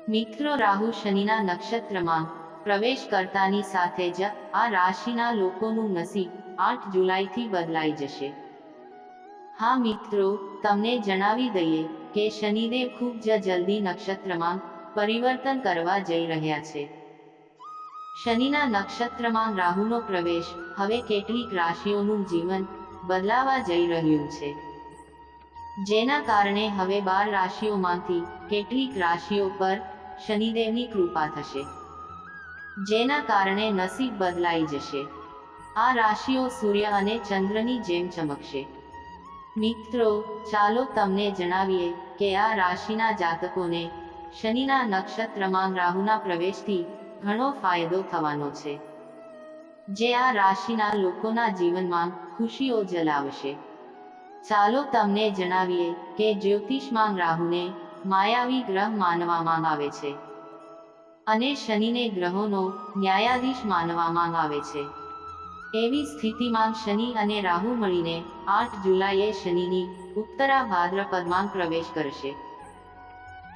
મિત્રો, રાહુ શનિના નક્ષત્રમાં પ્રવેશ કરતાની સાથે જ આ રાશિના લોકોનું નસીબ 8 જુલાઈથી બદલાઈ જશે. હા મિત્રો, તમને જણાવી દઈએ કે શનિદેવ ખૂબ જ જલ્દી નક્ષત્રમાં પરિવર્તન કરવા જઈ રહ્યા છે. શનિના નક્ષત્રમાં રાહુનો પ્રવેશ હવે કેટલીક રાશિઓનું જીવન બદલાવા જઈ રહ્યું છે, જેના કારણે હવે 12 રાશિઓમાંથી કેટલીક રાશિઓ પર શનિદેવની કૃપા થશે, જેના કારણે નસીબ બદલાઈ જશે. આ રાશિઓ સૂર્ય અને ચંદ્રની જેમ ચમકશે. મિત્રો, ચાલો તમને જણાવીએ કે આ રાશિના જાતકોને શનિના નક્ષત્રમાં રાહુના પ્રવેશથી ઘણો ફાયદો થવાનો છે, જે આ રાશિના લોકોના જીવનમાં ખુશીઓ જ લાવશે. ચાલો તમને જણાવીએ કે જ્યોતિષમાં રાહુને માયાવી ગ્રહ માનવામાં આવે છે અને શનિને ગ્રહોનો ન્યાયાધીશ માનવામાં આવે છે. એવી સ્થિતિમાં શનિ અને રાહુ મળીને 8 જુલાઈએ શનિની ઉત્તરા ભાદ્રપદમાં પ્રવેશ કરશે.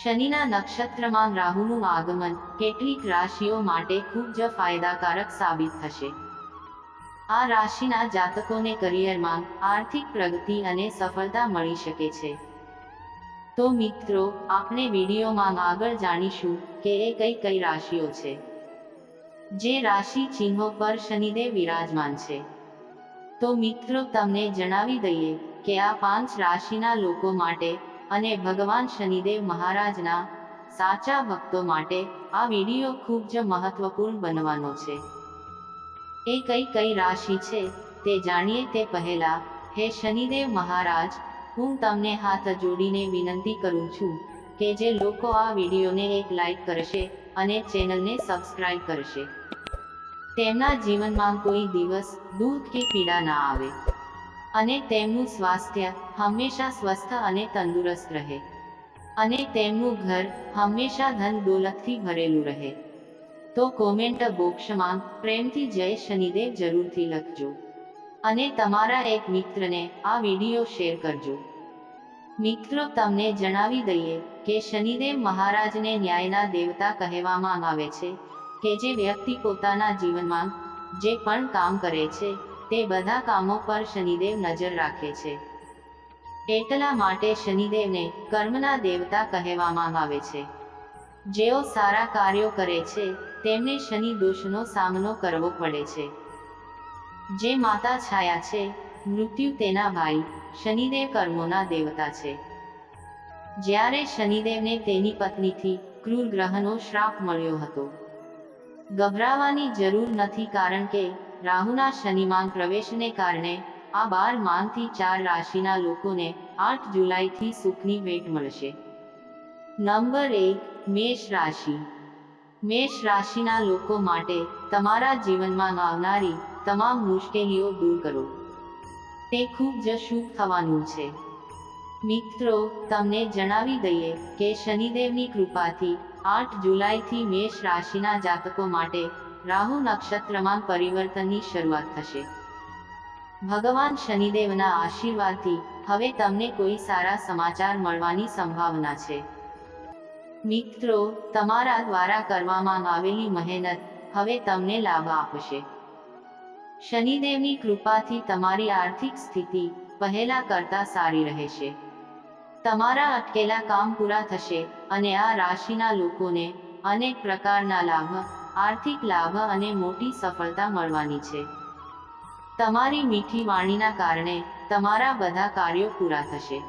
શનિના નક્ષત્રમાં રાહુનું આગમન કેટલીક રાશિઓ માટે ખૂબ જ ફાયદાકારક સાબિત થશે. આ રાશિના જાતકોને કરિયરમાં આર્થિક પ્રગતિ અને સફળતા મળી શકે છે. તો મિત્રો, આપણે વિડીયોમાં આગળ જાણીશું કે એ કઈ રાશિઓ છે જે રાશિ ચિહ્નો પર શનિદેવ વિરાજમાન છે. તો મિત્રો, તમને જણાવી દઈએ કે આ 5 રાશિના લોકો માટે અને ભગવાન શનિદેવ મહારાજના સાચા ભક્તો માટે આ વિડીયો ખૂબ જ મહત્વપૂર્ણ બનવાનો છે. એ કઈ રાશિ છે તે જાણીએ તે પહેલા, હે શનિદેવ મહારાજ, હું તમને હાથ જોડીને વિનંતી કરું છું કે જે લોકો આ વિડીયોને એક લાઈક કરશે અને ચેનલને સબસ્ક્રાઇબ કરશે, તેમના જીવનમાં કોઈ દિવસ દુઃખ કે પીડા ના આવે અને તેમનું સ્વાસ્થ્ય હંમેશા સ્વસ્થ અને તંદુરસ્ત રહે અને તેમનું ઘર હંમેશા ધન દોલતથી ભરેલું રહે. તો કોમેન્ટ બોક્સમાં પ્રેમથી જય શનિદેવ જરૂરથી લખજો અને તમારા એક મિત્રને આ વિડીયો શેર કરજો. મિત્રો, તમને જણાવી દઈએ કે શનિદેવ મહારાજને ન્યાયના દેવતા કહેવામાં આવે છે કે જે વ્યક્તિ પોતાના જીવનમાં જે પણ કામ કરે છે તે બધા કામો પર શનિદેવ નજર રાખે છે. એટલા માટે શનિદેવને કર્મના દેવતા કહેવામાં આવે છે. જેઓ સારા કાર્યો કરે છે તેમને શનિ દોષનો સામનો કરવો પડે છે. જે માતા છાયા છે, મૃત્યુ તેના ભાઈ, શનિદેવ કર્મોના દેવતા છે. જ્યારે શનિદેવને તેની પત્નીથી ક્રૂર ગ્રહનો શ્રાપ મળ્યો હતો. ગભરાવાની જરૂર નથી, કારણ કે રાહુના શનિમાં પ્રવેશને કારણે આ 12 માંથી 4 રાશિના લોકોને 8 જુલાઈથી સુખની ભેટ મળશે. નંબર 1, મેષ રાશિ. મેષ રાશિના લોકો માટે તમારા જીવનમાં આવનારી તમામ મુશ્કેલીઓ દૂર કરો. તે ખૂબ જ શુભ થવાનું છે. મિત્રો, તમને જણાવી દઈએ કે શનિદેવની કૃપાથી 8 જુલાઈથી મેષ રાશિના જાતકો માટે રાહુ નક્ષત્રમાં પરિવર્તનની શરૂઆત થશે. ભગવાન શનિદેવના આશીર્વાદથી હવે તમને કોઈ સારા સમાચાર મળવાની સંભાવના છે. મિત્રો, તમારા દ્વારા કરવામાં આવેલી મહેનત હવે તમને લાભ આપશે. શનિદેવની કૃપાથી તમારી આર્થિક સ્થિતિ પહેલા કરતાં સારી રહેશે. તમારા અટકેલા કામ પૂરા થશે અને આ રાશિના લોકોને અનેક પ્રકારના લાભ, આર્થિક લાભ અને મોટી સફળતા મળવાની છે. તમારી મીઠી વાણીના કારણે તમારા બધા કાર્યો પૂરા થશે,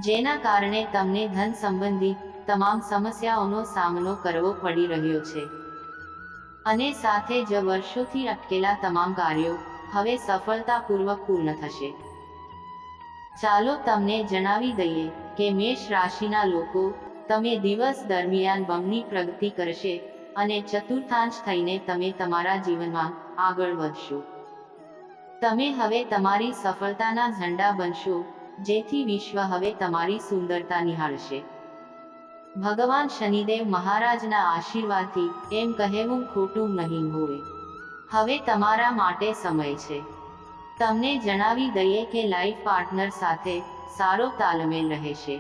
જેના કારણે તમને ધન સંબંધિત તમામ સમસ્યાઓનો સામનો કરવો પડી રહ્યો છે અને સાથે જ વર્ષોથી અટકેલા તમામ કાર્યો હવે સફળતાપૂર્વક પૂર્ણ થશે. ચાલો તમને જણાવી દઈએ કે મેષ રાશિના લોકો, તમે દિવસ દરમિયાન બમણી પ્રગતિ કરશે અને ચતુર્થાંશ થઈને તમે તમારા જીવનમાં આગળ વધશો. તમે હવે તમારી સફળતાના ઝંડા બનશો, જેથી વિશ્વ હવે તમારી સુંદરતા નિહાળશે. ભગવાન શનિદેવ મહારાજના આશીર્વાદથી એમ કહેવું ખોટું નહીં હોય. હવે તમારા માટે સમય છે. તમને જણાવી દઈએ કે લાઈફ પાર્ટનર સાથે સારો તાલમેલ રહેશે.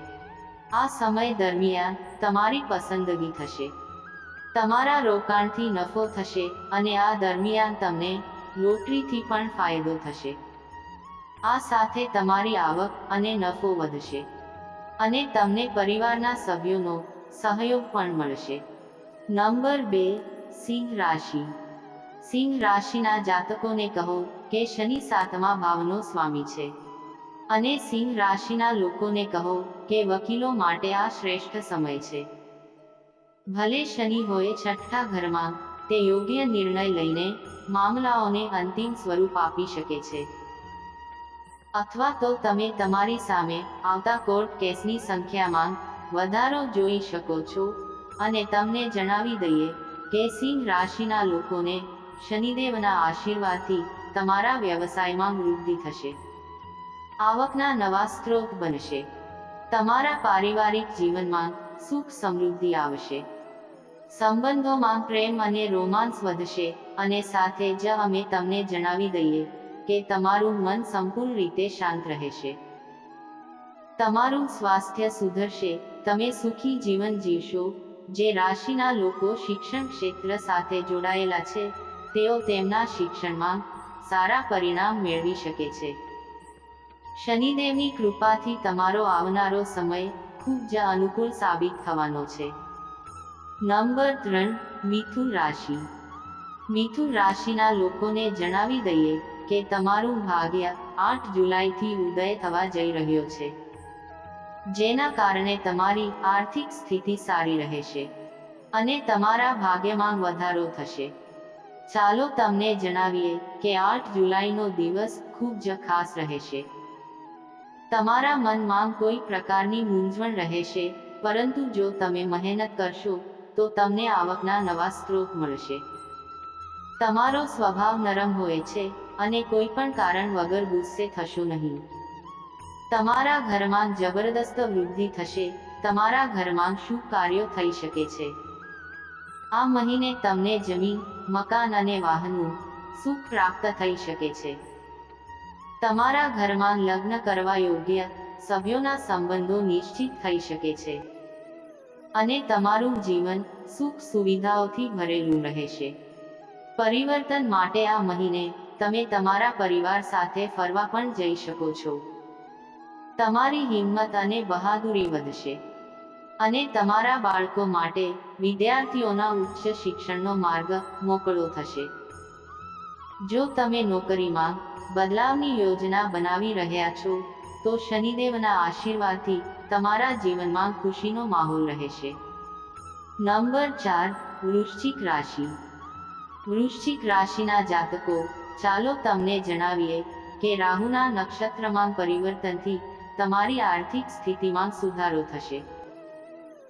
આ સમય દરમિયાન તમારી પસંદગી થશે. તમારા રોકાણથી નફો થશે અને આ દરમિયાન તમને લોટરીથી પણ ફાયદો થશે. આ સાથે તમારી આવક અને નફો વધશે અને તમને પરિવારના સભ્યોનો સહયોગ પણ મળશે. નંબર 2, સિંહ રાશિ. સિંહ રાશિના જાતકોને કહો કે શનિ 7મા ભાવનો સ્વામી છે અને સિંહ રાશિના લોકોને કહો કે વકીલો માટે આ શ્રેષ્ઠ સમય છે. ભલે શનિ હોય 6ઠા ઘરમાં, તે યોગ્ય નિર્ણય લઈને મામલાઓને અંતિમ સ્વરૂપ આપી શકે છે. અથવા તો તમે તમારી સામે આવતા કોર્ટ કેસની સંખ્યામાં વધારો જોઈ શકો છો. અને તમને જણાવી દઈએ કે સિંહ રાશિના લોકોને શનિદેવના આશીર્વાદથી તમારા વ્યવસાયમાં વૃદ્ધિ થશે. આવકના નવા સ્ત્રોત બનશે. તમારા પારિવારિક જીવનમાં સુખ સમૃદ્ધિ આવશે. સંબંધોમાં પ્રેમ અને રોમાંસ વધશે અને સાથે જ અમે તમને જણાવી દઈએ કે તમારું મન સંપૂર્ણ રીતે શાંત રહેશે. તમારું સ્વાસ્થ્ય સુધરશે. તમે સુખી જીવન જીવશો. જે રાશિના લોકો શિક્ષણ ક્ષેત્ર સાથે જોડાયેલા છે, તેઓ તેમના શિક્ષણમાં સારા પરિણામ મેળવી શકે છે. શનિદેવની કૃપાથી તમારો આવનારો સમય ખૂબ જ અનુકૂળ સાબિત થવાનો છે. નંબર 3, મિથુન રાશિ. મિથુન રાશિના લોકોને જણાવી દઈએ કે તમારું ભાગ્ય 8 જુલાઈથી ઉદય થવા જઈ રહ્યો છે, જેના કારણે તમારી આર્થિક સ્થિતિ સારી રહેશે અને તમારા ભાગ્યમાં વધારો થશે. ચાલો તમને જણાવીએ કે 8 જુલાઈનો દિવસ ખૂબ જ ખાસ રહેશે. તમારા મનમાં કોઈ પ્રકારની મૂંઝવણ રહેશે, પરંતુ જો તમે મહેનત કરશો તો તમને આવકના નવા સ્ત્રોત મળશે. તમારો સ્વભાવ નરમ હોય છે અને કોઈ પણ કારણ વગર ગુસ્સે થશો નહીં. તમારા ઘરમાં જબરદસ્ત વૃદ્ધિ થશે. તમારા ઘરમાં શુભ કાર્યો થઈ શકે છે. આ મહિને તમને જમીન, મકાન અને વાહનનું સુખ પ્રાપ્ત થઈ શકે છે. તમારા ઘરમાં લગ્ન કરવા યોગ્ય સભ્યોના સંબંધો નિશ્ચિત થઈ શકે છે અને તમારું જીવન સુખ સુવિધાઓથી ભરેલું રહેશે. પરિવર્તન માટે આ મહિને તમે તમારા પરિવાર સાથે ફરવા પણ જઈ શકો છો. તમારી હિંમત અને બહાદુરી વધશે અને તમારા બાળકો માટે વિદ્યાર્થીઓના ઉચ્ચ શિક્ષણનો માર્ગ મોકળો થશે. જો તમે નોકરીમાં બદલાવની યોજના બનાવી રહ્યા છો, તો શનિદેવના આશીર્વાદથી તમારા જીવનમાં ખુશીનો માહોલ રહેશે. નંબર 4, વૃશ્ચિક રાશિ. વૃશ્ચિક રાશિના જાતકો, ચાલો તમને જણાવીએ કે રાહુના નક્ષત્રમાં પરિવર્તનથી તમારી આર્થિક સ્થિતિમાં સુધારો થશે.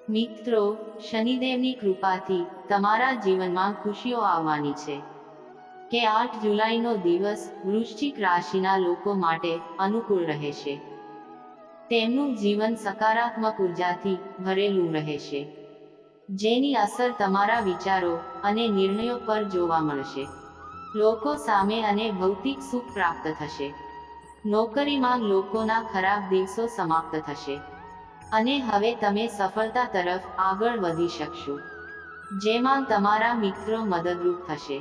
મિત્રો, શનિદેવની કૃપાથી તમારા જીવનમાં ખુશીઓ આવવાની છે કે 8 જુલાઈનો દિવસ વૃશ્ચિક રાશિના લોકો માટે અનુકૂળ રહેશે. તેમનું જીવન સકારાત્મક ઉર્જાથી ભરેલું રહેશે, જેની અસર તમારા વિચારો અને નિર્ણયો પર જોવા મળશે. લોકો સામે અને ભૌતિક સુખ પ્રાપ્ત થશે. નોકરીમાં લોકોના ખરાબ દિવસો સમાપ્ત થશે અને હવે તમે સફળતા તરફ આગળ વધી શકશો, જેમાં તમારા મિત્રો મદદરૂપ થશે.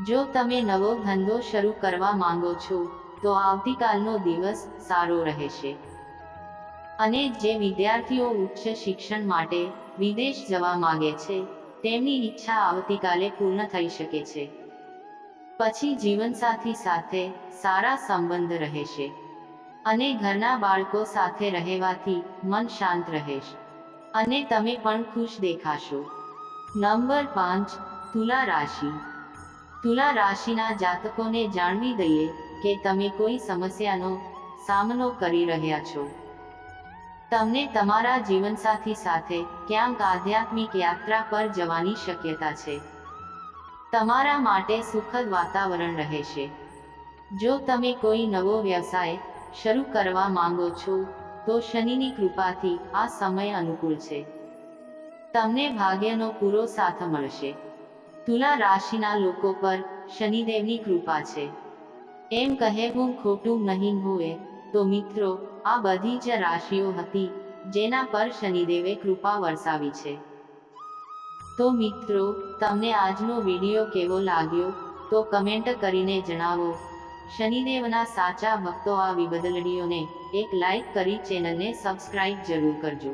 જો તમે નવો ધંધો શરૂ કરવા માંગો છો, તો આવતીકાલનો દિવસ સારો રહેશે. અને જે વિદ્યાર્થીઓ ઉચ્ચ શિક્ષણ માટે વિદેશ જવા માંગે છે, તેમની ઈચ્છા આવતીકાલે પૂર્ણ થઈ શકે છે. પછી જીવનસાથી સાથે સારા સંબંધ રહેશે અને ઘરના બાળકો સાથે રહેવાથી મન શાંત રહેશે અને તમે પણ ખુશ દેખાશો. નંબર 5, તુલા રાશિ. તુલા રાશિના જાતકોને જાણવી દઈએ કે તમે કોઈ સમસ્યાનો સામનો કરી રહ્યા છો. તમને તમારા જીવનસાથી સાથે ક્યાંક આધ્યાત્મિક યાત્રા પર જવાની શક્યતા છે. તમારા માટે સુખદ વાતાવરણ રહેશે. જો તમે કોઈ નવો વ્યવસાય શરૂ કરવા માંગો છો, તો શનિની કૃપાથી આ સમય અનુકૂળ છે. તમને ભાગ્યનો પૂરો સાથ મળશે. તુલા રાશિના લોકો પર શનિદેવની કૃપા છે. એમ કહેવું ખોટું નહીં હોય તો મિત્રો, આ બધી જ રાશિઓ હતી જેના પર શનિદેવે કૃપા વરસાવી છે. તો મિત્રો, તમને આજનો વિડીયો કેવો લાગ્યો તો કમેન્ટ કરીને જણાવો. શનિદેવના સાચા ભક્તો આ વિડીયોને એક લાઈક કરી ચેનલને સબસ્ક્રાઇબ જરૂર કરજો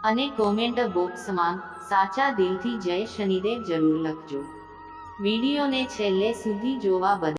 અને કોમેન્ટ બોક્સમાં સાચા દિલથી જય શનિદેવ જરૂર લખજો. વિડીયોને છેલ્લે સુધી જોવા બદલ